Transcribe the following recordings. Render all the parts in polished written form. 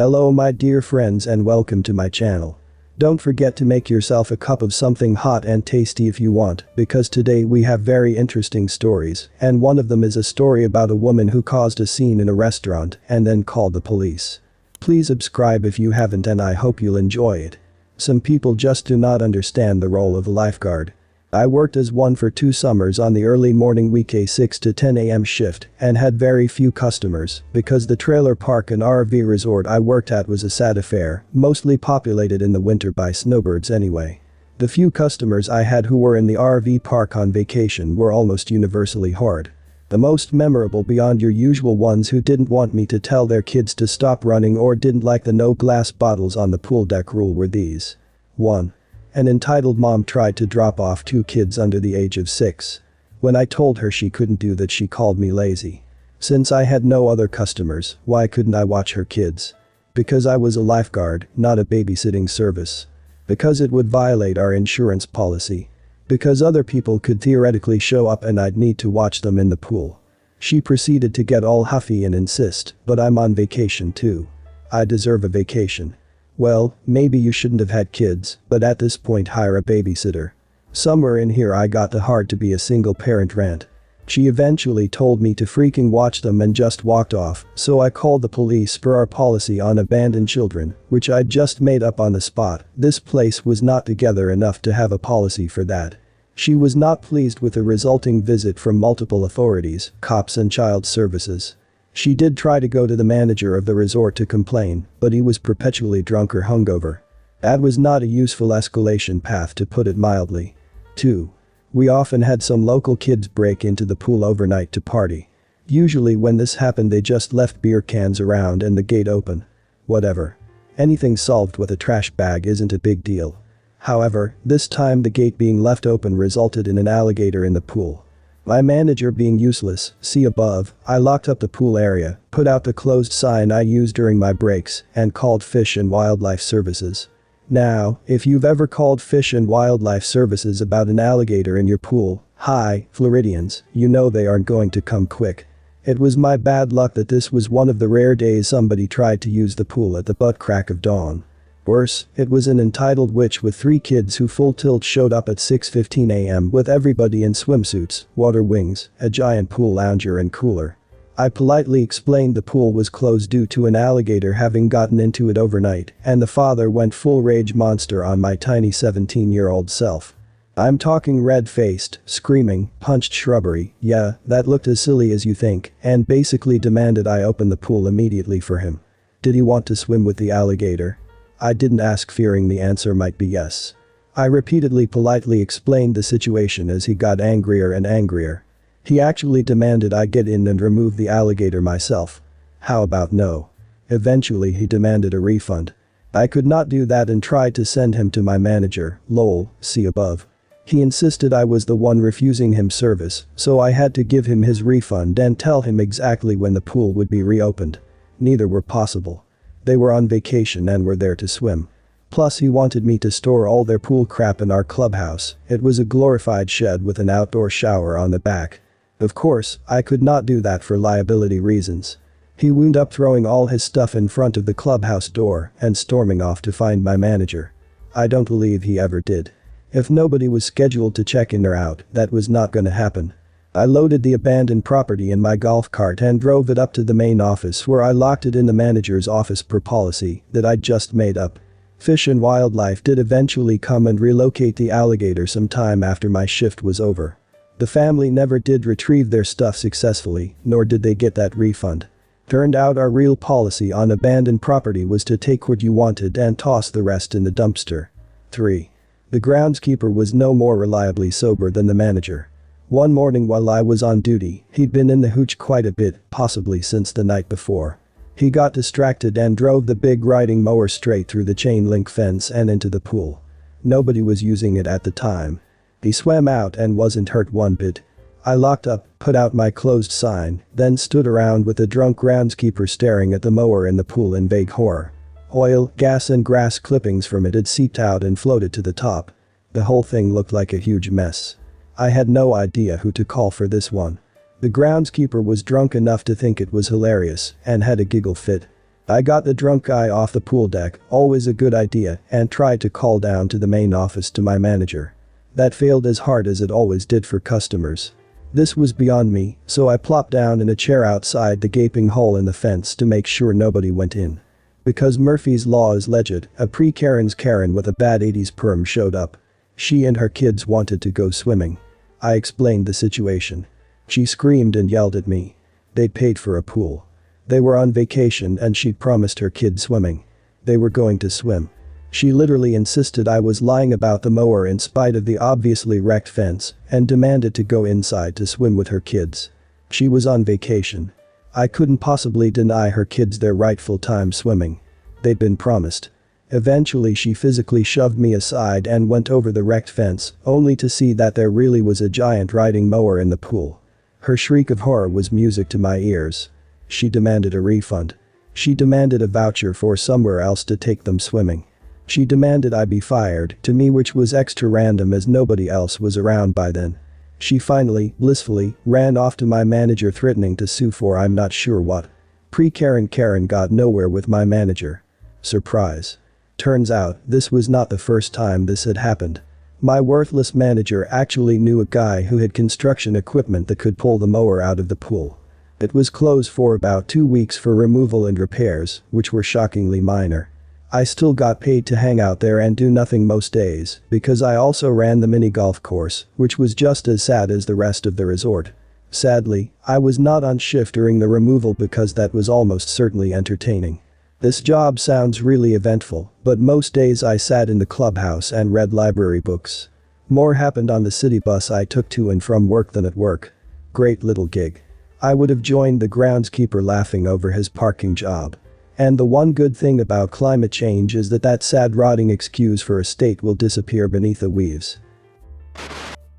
Hello my dear friends and welcome to my channel. Don't forget to make yourself a cup of something hot and tasty if you want, because today we have very interesting stories, and one of them is a story about a woman who caused a scene in a restaurant and then called the police. Please subscribe if you haven't and I hope you'll enjoy it. Some people just do not understand the role of a lifeguard. I worked as one for 2 summers on the early morning weekday 6 to 10 a.m. shift and had very few customers because the trailer park and RV resort I worked at was a sad affair, mostly populated in the winter by snowbirds anyway. The few customers I had who were in the RV park on vacation were almost universally horrid. The most memorable beyond your usual ones who didn't want me to tell their kids to stop running or didn't like the no glass bottles on the pool deck rule were these. 1. An entitled mom tried to drop off 2 kids under the age of 6. When I told her she couldn't do that, she called me lazy. Since I had no other customers, why couldn't I watch her kids? Because I was a lifeguard, not a babysitting service. Because it would violate our insurance policy. Because other people could theoretically show up and I'd need to watch them in the pool. She proceeded to get all huffy and insist, but I'm on vacation too. I deserve a vacation. Well, maybe you shouldn't have had kids, but at this point hire a babysitter. Somewhere in here I got the hard to be a single parent rant. She eventually told me to freaking watch them and just walked off, so I called the police per our policy on abandoned children, which I'd just made up on the spot. This place was not together enough to have a policy for that. She was not pleased with the resulting visit from multiple authorities, cops and child services. She did try to go to the manager of the resort to complain, but he was perpetually drunk or hungover. That was not a useful escalation path, to put it mildly. 2. We often had some local kids break into the pool overnight to party. Usually when this happened they just left beer cans around and the gate open. Whatever. Anything solved with a trash bag isn't a big deal. However, this time the gate being left open resulted in an alligator in the pool. My manager being useless, see above, I locked up the pool area, put out the closed sign I used during my breaks, and called Fish and Wildlife Services. Now, if you've ever called Fish and Wildlife Services about an alligator in your pool, hi, Floridians, you know they aren't going to come quick. It was my bad luck that this was one of the rare days somebody tried to use the pool at the butt crack of dawn. Worse, it was an entitled witch with 3 kids who full tilt showed up at 6:15 a.m. with everybody in swimsuits, water wings, a giant pool lounger and cooler. I politely explained the pool was closed due to an alligator having gotten into it overnight, and the father went full rage monster on my tiny 17-year-old self. I'm talking red-faced, screaming, punched shrubbery, yeah, that looked as silly as you think, and basically demanded I open the pool immediately for him. Did he want to swim with the alligator? I didn't ask, fearing the answer might be yes. I repeatedly politely explained the situation as he got angrier and angrier. He actually demanded I get in and remove the alligator myself. How about no? Eventually he demanded a refund. I could not do that and tried to send him to my manager, lol, see above. He insisted I was the one refusing him service, so I had to give him his refund and tell him exactly when the pool would be reopened. Neither were possible. They were on vacation and were there to swim. Plus he wanted me to store all their pool crap in our clubhouse. It was a glorified shed with an outdoor shower on the back. Of course, I could not do that for liability reasons. He wound up throwing all his stuff in front of the clubhouse door and storming off to find my manager. I don't believe he ever did. If nobody was scheduled to check in or out, that was not gonna happen. I loaded the abandoned property in my golf cart and drove it up to the main office, where I locked it in the manager's office per policy that I'd just made up. Fish and Wildlife did eventually come and relocate the alligator some time after my shift was over. The family never did retrieve their stuff successfully, nor did they get that refund. Turned out our real policy on abandoned property was to take what you wanted and toss the rest in the dumpster. 3. The groundskeeper was no more reliably sober than the manager. One morning while I was on duty, he'd been in the hooch quite a bit, possibly since the night before. He got distracted and drove the big riding mower straight through the chain link fence and into the pool. Nobody was using it at the time. He swam out and wasn't hurt one bit. I locked up, put out my closed sign, then stood around with the drunk groundskeeper staring at the mower in the pool in vague horror. Oil, gas and grass clippings from it had seeped out and floated to the top. The whole thing looked like a huge mess. I had no idea who to call for this one. The groundskeeper was drunk enough to think it was hilarious and had a giggle fit. I got the drunk guy off the pool deck, always a good idea, and tried to call down to the main office to my manager. That failed as hard as it always did for customers. This was beyond me, so I plopped down in a chair outside the gaping hole in the fence to make sure nobody went in. Because Murphy's Law is legit, a pre-Karen's Karen with a bad 80s perm showed up. She and her kids wanted to go swimming. I explained the situation. She screamed and yelled at me. They'd paid for a pool. They were on vacation and she'd promised her kid swimming. They were going to swim. She literally insisted I was lying about the mower in spite of the obviously wrecked fence and demanded to go inside to swim with her kids. She was on vacation. I couldn't possibly deny her kids their rightful time swimming. They'd been promised. Eventually she physically shoved me aside and went over the wrecked fence, only to see that there really was a giant riding mower in the pool. Her shriek of horror was music to my ears. She demanded a refund. She demanded a voucher for somewhere else to take them swimming. She demanded I be fired, to me which was extra random as nobody else was around by then. She finally, blissfully, ran off to my manager threatening to sue for I'm not sure what. Pre-Karen got nowhere with my manager. Surprise. Turns out, this was not the first time this had happened. My worthless manager actually knew a guy who had construction equipment that could pull the mower out of the pool. It was closed for about 2 weeks for removal and repairs, which were shockingly minor. I still got paid to hang out there and do nothing most days, because I also ran the mini golf course, which was just as sad as the rest of the resort. Sadly, I was not on shift during the removal because that was almost certainly entertaining. This job sounds really eventful, but most days I sat in the clubhouse and read library books. More happened on the city bus I took to and from work than at work. Great little gig. I would have joined the groundskeeper laughing over his parking job. And the one good thing about climate change is that sad rotting excuse for a state will disappear beneath the waves.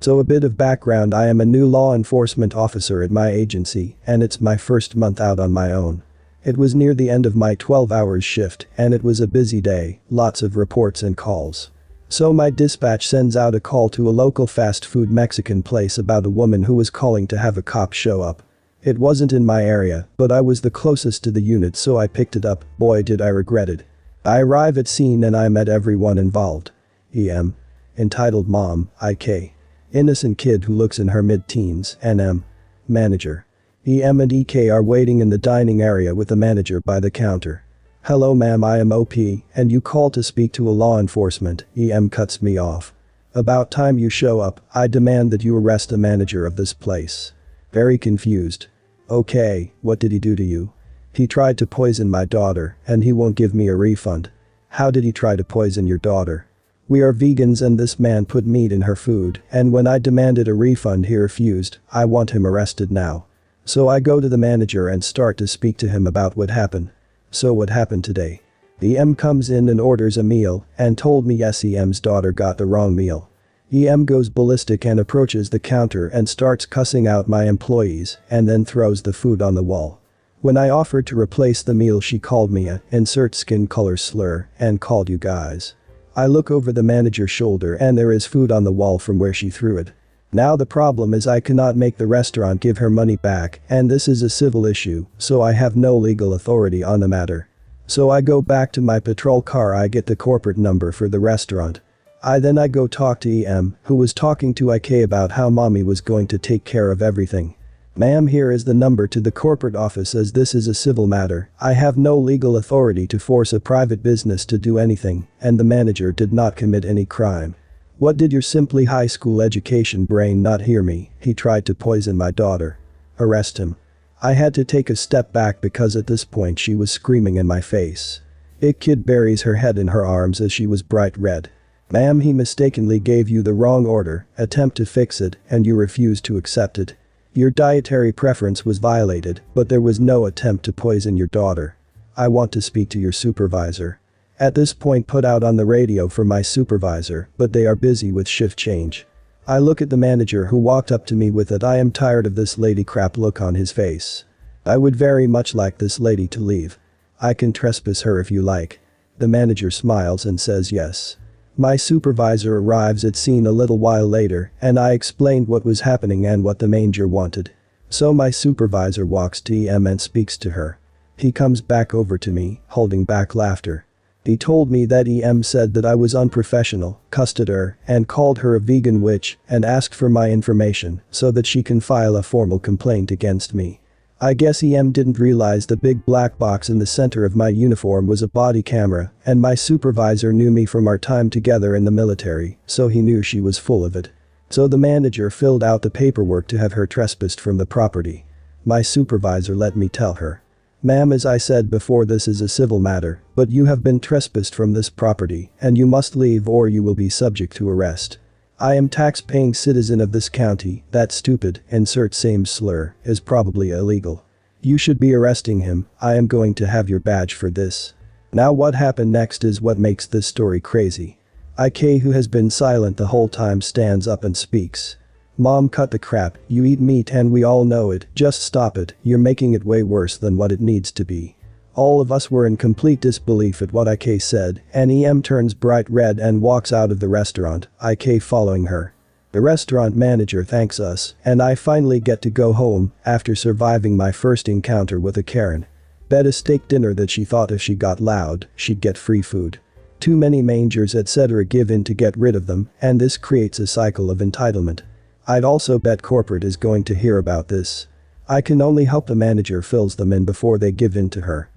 So a bit of background: I am a new law enforcement officer at my agency, and it's my first month out on my own. It was near the end of my 12-hour shift, and it was a busy day, lots of reports and calls. So my dispatch sends out a call to a local fast food Mexican place about a woman who was calling to have a cop show up. It wasn't in my area, but I was the closest to the unit, so I picked it up. Boy did I regret it. I arrive at scene and I met everyone involved. EM. Entitled Mom, IK. Innocent kid who looks in her mid-teens, NM. Manager. EM and EK are waiting in the dining area with the manager by the counter. Hello ma'am, I am OP, and you called to speak to a law enforcement. EM cuts me off. About time you show up, I demand that you arrest the manager of this place. Very confused. Okay, what did he do to you? He tried to poison my daughter, and he won't give me a refund. How did he try to poison your daughter? We are vegans and this man put meat in her food, and when I demanded a refund he refused. I want him arrested now. So I go to the manager and start to speak to him about what happened. So what happened today? EM comes in and orders a meal, and told me yes, EM's daughter got the wrong meal. EM goes ballistic and approaches the counter and starts cussing out my employees, and then throws the food on the wall. When I offered to replace the meal she called me a insert skin color slur and called you guys. I look over the manager's shoulder and there is food on the wall from where she threw it. Now the problem is I cannot make the restaurant give her money back, and this is a civil issue, so I have no legal authority on the matter. So I go back to my patrol car. I get the corporate number for the restaurant. I go talk to EM, who was talking to IK about how mommy was going to take care of everything. Ma'am, here is the number to the corporate office as this is a civil matter. I have no legal authority to force a private business to do anything, and the manager did not commit any crime. What did your simply high school education brain not hear me? He tried to poison my daughter. Arrest him. I had to take a step back because at this point she was screaming in my face. It kid buries her head in her arms as she was bright red. Ma'am, he mistakenly gave you the wrong order, attempt to fix it, and you refused to accept it. Your dietary preference was violated, but there was no attempt to poison your daughter. I want to speak to your supervisor. At this point put out on the radio for my supervisor, but they are busy with shift change. I look at the manager who walked up to me with that I am tired of this lady crap look on his face. I would very much like this lady to leave. I can trespass her if you like. The manager smiles and says yes. My supervisor arrives at scene a little while later, and I explained what was happening and what the manager wanted. So my supervisor walks to EM and speaks to her. He comes back over to me, holding back laughter. He told me that said that I was unprofessional, cussed at her, and called her a vegan witch, and asked for my information so that she can file a formal complaint against me. I guess didn't realize the big black box in the center of my uniform was a body camera, and my supervisor knew me from our time together in the military, so he knew she was full of it. So the manager filled out the paperwork to have her trespassed from the property. My supervisor let me tell her. "Ma'am, as I said before, this is a civil matter, but you have been trespassed from this property, and you must leave or you will be subject to arrest. I am tax-paying citizen of this county, that stupid, insert same slur, is probably illegal. You should be arresting him, I am going to have your badge for this." Now what happened next is what makes this story crazy. IK, who has been silent the whole time, stands up and speaks. "Mom, cut the crap, you eat meat and we all know it, just stop it, you're making it way worse than what it needs to be." All of us were in complete disbelief at what IK said, and turns bright red and walks out of the restaurant, IK following her. The restaurant manager thanks us, and I finally get to go home after surviving my first encounter with a Karen. Bet a steak dinner that she thought if she got loud, she'd get free food. Too many mangers etc. give in to get rid of them, and this creates a cycle of entitlement. I'd also bet corporate is going to hear about this. I can only hope the manager fills them in before they give in to her.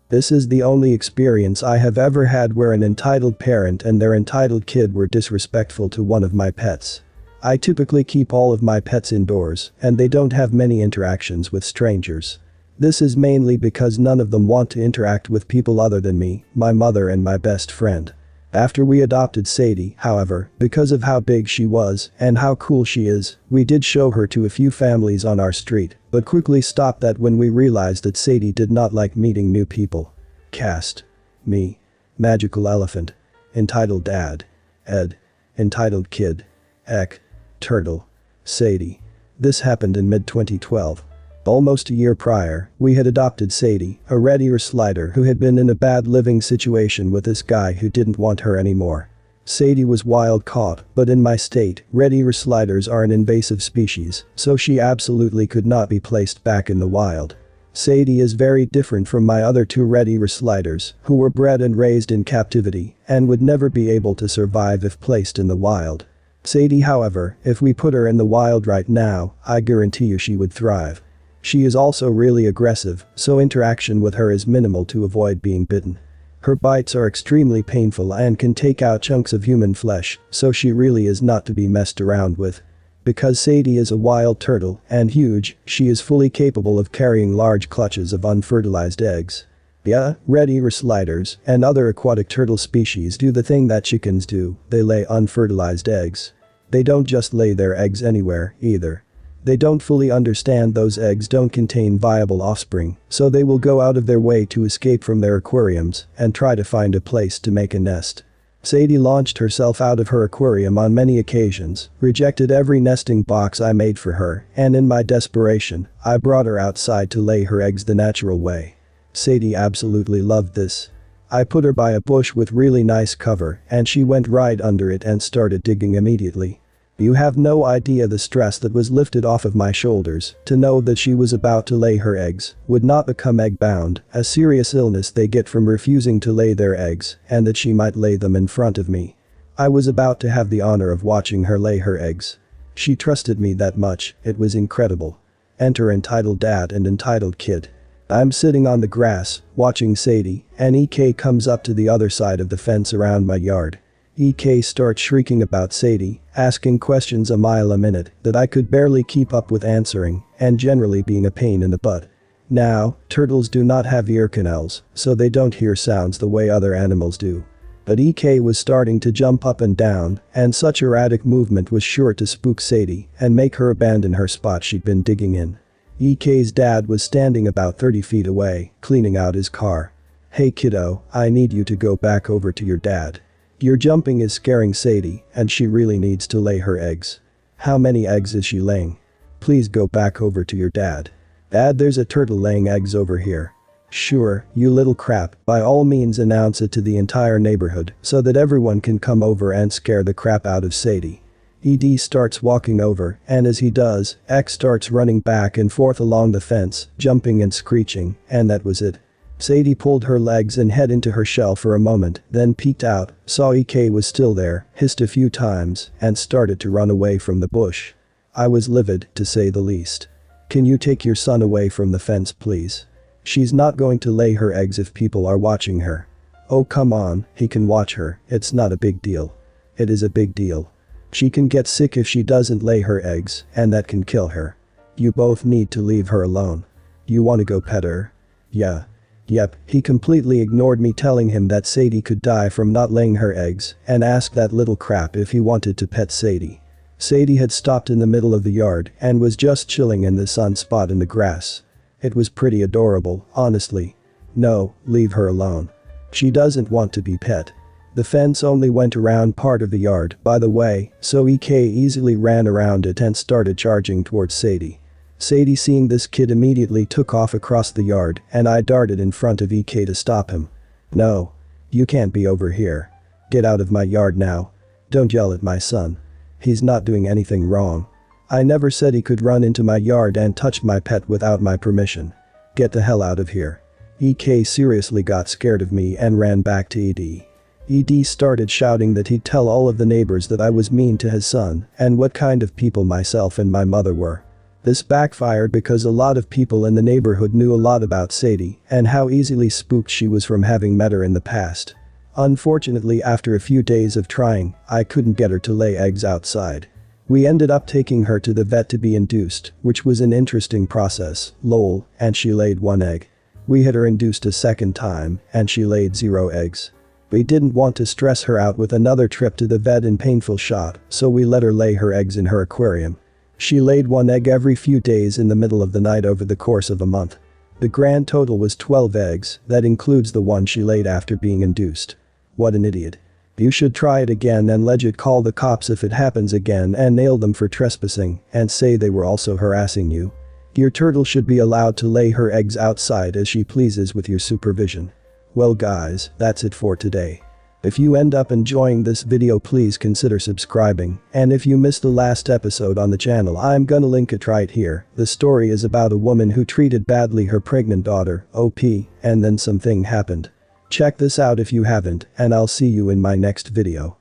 This is the only experience I have ever had where an entitled parent and their entitled kid were disrespectful to one of my pets. I typically keep all of my pets indoors, and they don't have many interactions with strangers. This is mainly because none of them want to interact with people other than me, my mother and my best friend. After we adopted Sadie, however, because of how big she was and how cool she is, we did show her to a few families on our street, but quickly stopped that when we realized that Sadie did not like meeting new people. Cast. Me. Magical elephant. Entitled dad. Ed. Entitled kid. Ek. Turtle. Sadie. This happened in mid-2012. Almost a year prior, we had adopted Sadie, a Red Ear Slider who had been in a bad living situation with this guy who didn't want her anymore. Sadie was wild caught, but in my state, Red Ear Sliders are an invasive species, so she absolutely could not be placed back in the wild. Sadie is very different from my other two Red Ear Sliders, who were bred and raised in captivity and would never be able to survive if placed in the wild. Sadie, however, if we put her in the wild right now, I guarantee you she would thrive. She is also really aggressive, so interaction with her is minimal to avoid being bitten. Her bites are extremely painful and can take out chunks of human flesh, so she really is not to be messed around with. Because Sadie is a wild turtle and huge, she is fully capable of carrying large clutches of unfertilized eggs. Yeah, Red Ear Sliders and other aquatic turtle species do the thing that chickens do, they lay unfertilized eggs. They don't just lay their eggs anywhere, either. They don't fully understand those eggs don't contain viable offspring, so they will go out of their way to escape from their aquariums and try to find a place to make a nest. Sadie launched herself out of her aquarium on many occasions, rejected every nesting box I made for her, and in my desperation, I brought her outside to lay her eggs the natural way. Sadie absolutely loved this. I put her by a bush with really nice cover, and she went right under it and started digging immediately. You have no idea the stress that was lifted off of my shoulders to know that she was about to lay her eggs, would not become egg-bound, a serious illness they get from refusing to lay their eggs, and that she might lay them in front of me. I was about to have the honor of watching her lay her eggs. She trusted me that much, it was incredible. Enter entitled dad and entitled kid. I'm sitting on the grass, watching Sadie, and EK comes up to the other side of the fence around my yard. EK starts shrieking about Sadie, asking questions a mile a minute that I could barely keep up with answering, and generally being a pain in the butt. Now, turtles do not have ear canals, so they don't hear sounds the way other animals do. But EK was starting to jump up and down, and such erratic movement was sure to spook Sadie and make her abandon her spot she'd been digging in. EK's dad was standing about 30 feet away, cleaning out his car. "Hey kiddo, I need you to go back over to your dad. Your jumping is scaring Sadie, and she really needs to lay her eggs. How many eggs is she laying? Please go back over to your dad. Dad, there's a turtle laying eggs over here." "Sure, you little crap, by all means announce it to the entire neighborhood so that everyone can come over and scare the crap out of Sadie." Ed starts walking over, and as he does, X starts running back and forth along the fence, jumping and screeching, and that was it. Sadie pulled her legs and head into her shell for a moment, then peeked out, saw EK was still there, hissed a few times, and started to run away from the bush. I was livid, to say the least. Can you take your son away from the fence, please? She's not going to lay her eggs if people are watching her. Oh come on, he can watch her, it's not a big deal. It is a big deal. She can get sick if she doesn't lay her eggs, and that can kill her. You both need to leave her alone. You want to go pet her? Yeah. Yep, he completely ignored me telling him that Sadie could die from not laying her eggs, and asked that little crap if he wanted to pet Sadie. Sadie had stopped in the middle of the yard and was just chilling in the sun spot in the grass. It was pretty adorable, honestly. No, leave her alone. She doesn't want to be pet. The fence only went around part of the yard, by the way, so EK easily ran around it and started charging towards Sadie. Sadie, seeing this kid, immediately took off across the yard, and I darted in front of EK to stop him. No. You can't be over here. Get out of my yard now. Don't yell at my son. He's not doing anything wrong. I never said he could run into my yard and touch my pet without my permission. Get the hell out of here. EK seriously got scared of me and ran back to Ed. Ed started shouting that he'd tell all of the neighbors that I was mean to his son and what kind of people myself and my mother were. This backfired because a lot of people in the neighborhood knew a lot about Sadie and how easily spooked she was from having met her in the past. Unfortunately, after a few days of trying, I couldn't get her to lay eggs outside. We ended up taking her to the vet to be induced, which was an interesting process, lol, and she laid 1 egg. We had her induced a second time, and she laid 0 eggs. We didn't want to stress her out with another trip to the vet and painful shot, so we let her lay her eggs in her aquarium. She laid 1 egg every few days in the middle of the night over the course of a month. The grand total was 12 eggs, that includes the one she laid after being induced. What an idiot. You should try it again and legit call the cops if it happens again and nail them for trespassing and say they were also harassing you. Your turtle should be allowed to lay her eggs outside as she pleases with your supervision. Well guys, that's it for today. If you end up enjoying this video, please consider subscribing, and if you missed the last episode on the channel, I'm gonna link it right here. The story is about a woman who treated badly her pregnant daughter, OP, and then something happened. Check this out if you haven't, and I'll see you in my next video.